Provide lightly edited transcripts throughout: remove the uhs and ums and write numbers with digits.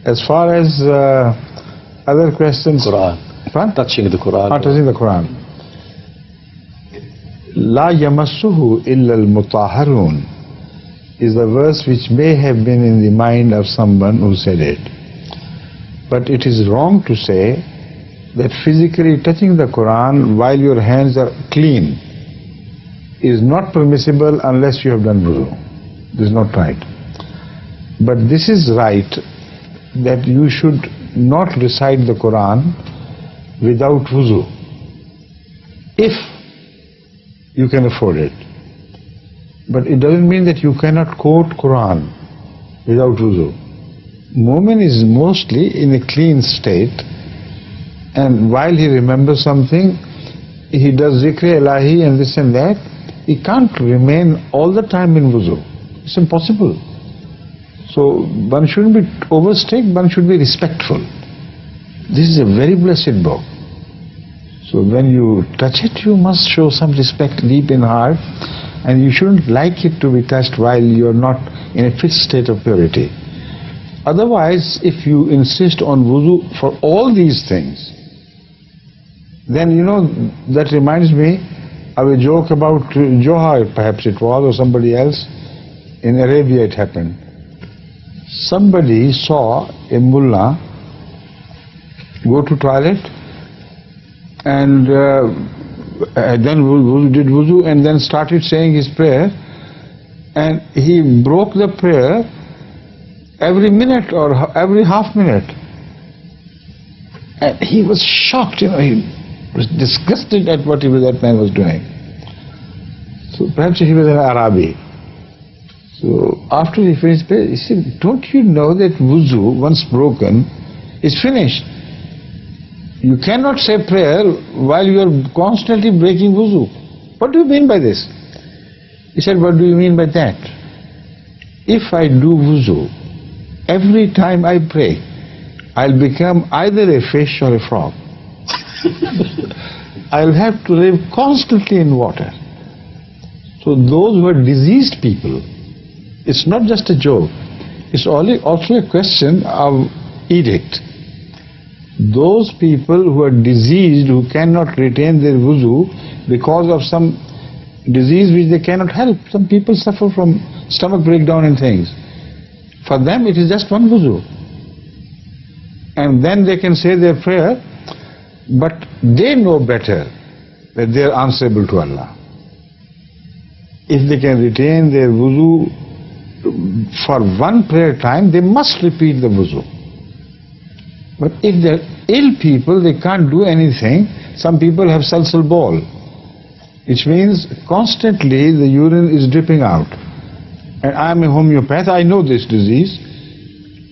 As far as other questions, Quran, touching the Quran. Touching the Quran. La yamassuhu illa al-mutahharun is a verse which may have been in the mind of someone who said it. But it is wrong to say that physically touching the Quran while your hands are clean is not permissible unless you have done wudu. This is not right. But this is right that you should not recite the Quran without wudu, if you can afford it. But it doesn't mean that you cannot quote Quran without wudu. Mu'min is mostly in a clean state, and while he remembers something, he does zikr ilahi and this and that. He can't remain all the time in wudu. It's impossible. So one shouldn't be overstrict, one should be respectful. This is a very blessed book. So when you touch it, you must show some respect deep in heart, and you shouldn't like it to be touched while you're not in a fit state of purity. Otherwise, if you insist on wudu for all these things, then that reminds me of a joke about Johar, perhaps it was, or somebody else. In Arabia it happened. Somebody saw a mullah go to toilet and then did wudu and then started saying his prayer, and he broke the prayer every minute or every half minute. And he was shocked, he was disgusted at what that man was doing. So perhaps he was an Arabi. So after he finished prayer, he said, don't you know that wudu, once broken, is finished? You cannot say prayer while you are constantly breaking wudu. What do you mean by this? He said, what do you mean by that? If I do wudu, every time I pray, I'll become either a fish or a frog. I'll have to live constantly in water. So those who are diseased people, it's not just a joke, it's also a question of edict. Those people who are diseased, who cannot retain their wudu because of some disease which they cannot help. Some people suffer from stomach breakdown and things. For them it is just one wudu. And then they can say their prayer, but they know better that they are answerable to Allah. If they can retain their wudu for one prayer time, they must repeat the wudu. But if they're ill people, they can't do anything. Some people have salsal ball, which means constantly the urine is dripping out. And I'm a homeopath, I know this disease.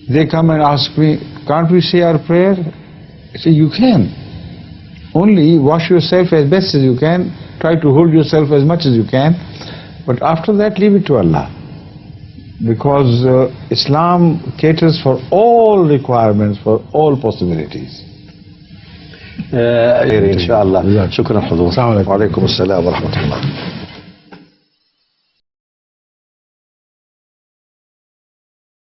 They come and ask me, can't we say our prayer? I say, you can. Only wash yourself as best as you can, try to hold yourself as much as you can, but after that leave it to Allah. Because Islam caters for all requirements, for all possibilities. إن شاء الله. شكرا حضور. السلام عليكم. وعليكم السلام ورحمة الله.